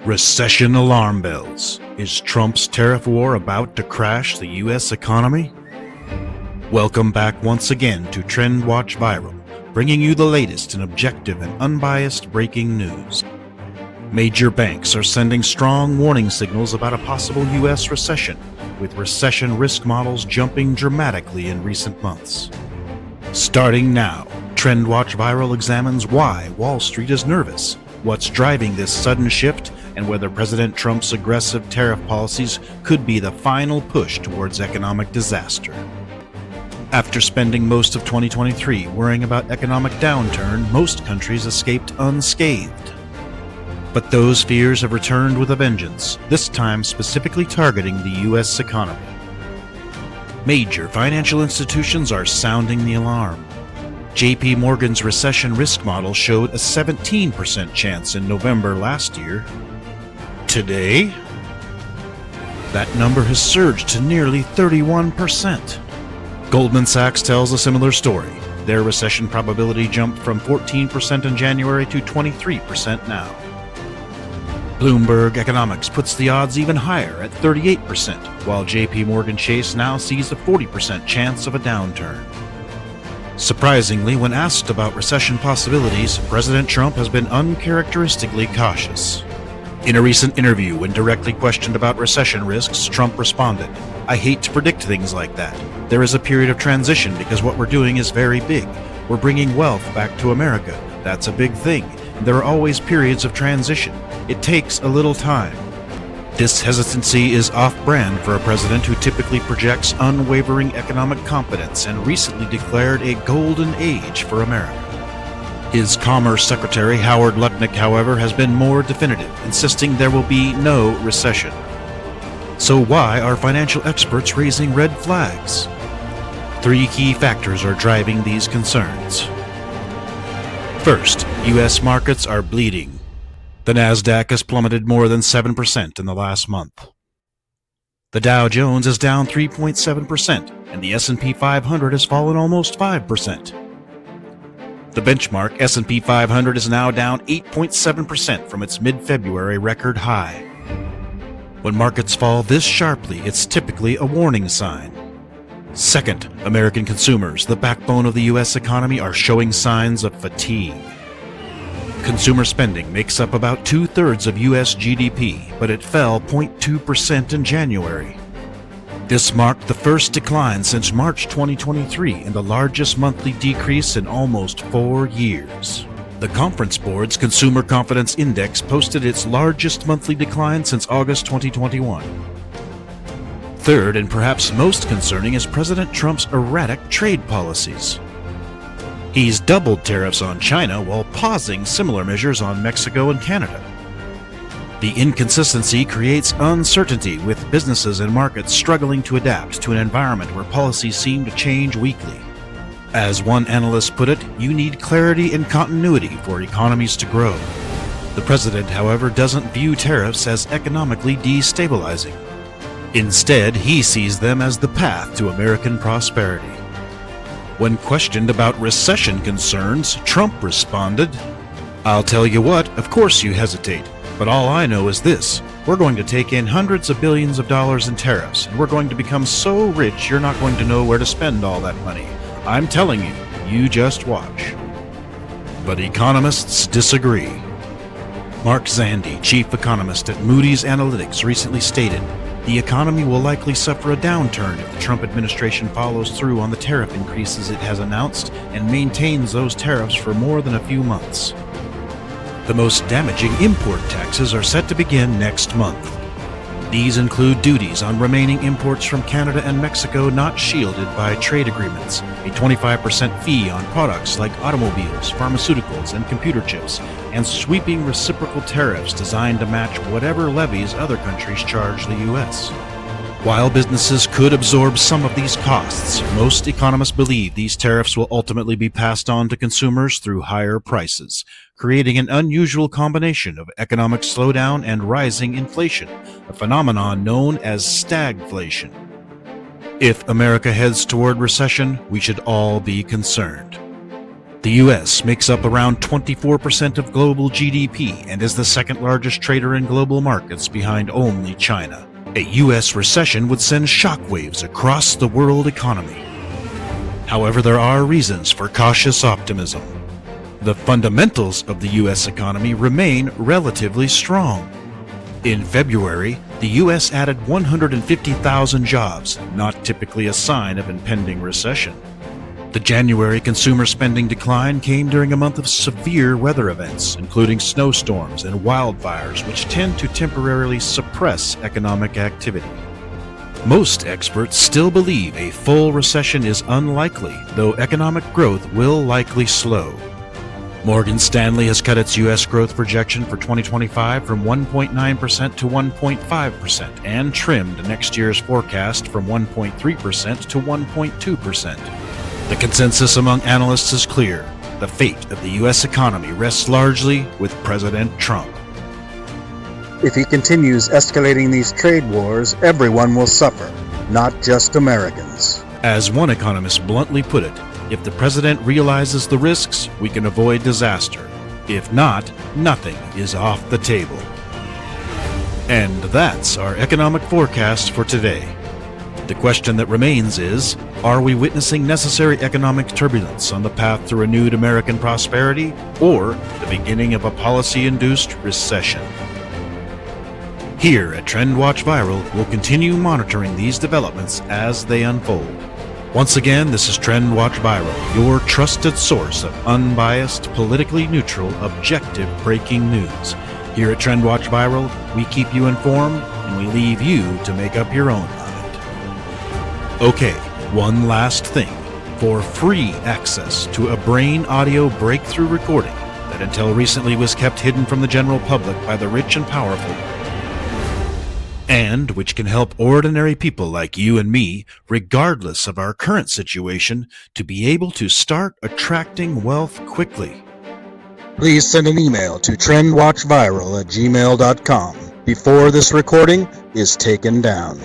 Recession alarm bells. Is Trump's tariff war about to crash the U.S. economy? Welcome back once again to Trend Watch Viral, bringing you the latest in objective and unbiased breaking news. Major banks are sending strong warning signals about a possible U.S. recession, with recession risk models jumping dramatically in recent months. Starting now, Trend Watch Viral examines why Wall Street is nervous, what's driving this sudden shift, and whether President Trump's aggressive tariff policies could be the final push towards economic disaster. After spending most of 2023 worrying about economic downturn, most countries escaped unscathed. But those fears have returned with a vengeance, this time specifically targeting the U.S. economy. Major financial institutions are sounding the alarm. J.P. Morgan's recession risk model showed a 17% chance in November last year. Today, that number has surged to nearly 31%. Goldman Sachs tells a similar story. Their recession probability jumped from 14% in January to 23% now. Bloomberg Economics puts the odds even higher at 38%, while J.P. Morgan Chase now sees a 40% chance of a downturn. Surprisingly, when asked about recession possibilities, President Trump has been uncharacteristically cautious. In a recent interview, when directly questioned about recession risks, Trump responded, "I hate to predict things like that. There is a period of transition because what we're doing is very big. We're bringing wealth back to America. That's a big thing. There are always periods of transition. It takes a little time." This hesitancy is off-brand for a president who typically projects unwavering economic competence and recently declared a golden age for America. His Commerce Secretary, Howard Lutnick, however, has been more definitive, insisting there will be no recession. So why are financial experts raising red flags? Three key factors are driving these concerns. First, U.S. markets are bleeding. The Nasdaq has plummeted more than 7% in the last month. The Dow Jones is down 3.7%, and the S&P 500 has fallen almost 5%. The benchmark S&P 500 is now down 8.7% from its mid-February record high. When markets fall this sharply, it's typically a warning sign. Second, American consumers, the backbone of the U.S. economy, are showing signs of fatigue. Consumer spending makes up about 2/3 of U.S. GDP, but it fell 0.2% in January. This marked the first decline since March 2023 and the largest monthly decrease in almost 4 years. The Conference Board's Consumer Confidence Index posted its largest monthly decline since August 2021. Third, and perhaps most concerning, is President Trump's erratic trade policies. He's doubled tariffs on China while pausing similar measures on Mexico and Canada. The inconsistency creates uncertainty, with businesses and markets struggling to adapt to an environment where policies seem to change weekly. As one analyst put it, you need clarity and continuity for economies to grow. The president, however, doesn't view tariffs as economically destabilizing. Instead, he sees them as the path to American prosperity. When questioned about recession concerns, Trump responded, "I'll tell you what, of course you hesitate. But all I know is this: we're going to take in hundreds of billions of dollars in tariffs, and we're going to become so rich you're not going to know where to spend all that money. I'm telling you, you just watch." But economists disagree. Mark Zandi, chief economist at Moody's Analytics, recently stated, "The economy will likely suffer a downturn if the Trump administration follows through on the tariff increases it has announced and maintains those tariffs for more than a few months." The most damaging import taxes are set to begin next month. These include duties on remaining imports from Canada and Mexico not shielded by trade agreements, a 25% fee on products like automobiles, pharmaceuticals, and computer chips, and sweeping reciprocal tariffs designed to match whatever levies other countries charge the U.S. While businesses could absorb some of these costs, most economists believe these tariffs will ultimately be passed on to consumers through higher prices, creating an unusual combination of economic slowdown and rising inflation, a phenomenon known as stagflation. If America heads toward recession, we should all be concerned. The US makes up around 24% of global GDP and is the second largest trader in global markets behind only China. A US recession would send shockwaves across the world economy. However, there are reasons for cautious optimism. The fundamentals of the US economy remain relatively strong. In February, the US added 150,000 jobs, not typically a sign of impending recession. The January consumer spending decline came during a month of severe weather events, including snowstorms and wildfires, which tend to temporarily suppress economic activity. Most experts still believe a full recession is unlikely, though economic growth will likely slow. Morgan Stanley has cut its U.S. growth projection for 2025 from 1.9% to 1.5% and trimmed next year's forecast from 1.3% to 1.2%. The consensus among analysts is clear. The fate of the U.S. economy rests largely with President Trump. If he continues escalating these trade wars, everyone will suffer, not just Americans. As one economist bluntly put it, if the president realizes the risks, we can avoid disaster. If not, nothing is off the table. And that's our economic forecast for today. The question that remains is, are we witnessing necessary economic turbulence on the path to renewed American prosperity, or the beginning of a policy-induced recession? Here at TrendWatch Viral, we'll continue monitoring these developments as they unfold. Once again, this is TrendWatch Viral, your trusted source of unbiased, politically neutral, objective breaking news. Here at TrendWatch Viral, we keep you informed and we leave you to make up your own mind. Okay, one last thing. For free access to a brain audio breakthrough recording that until recently was kept hidden from the general public by the rich and powerful, and which can help ordinary people like you and me, regardless of our current situation, to be able to start attracting wealth quickly. Please send an email to trendwatchviral@gmail.com before this recording is taken down.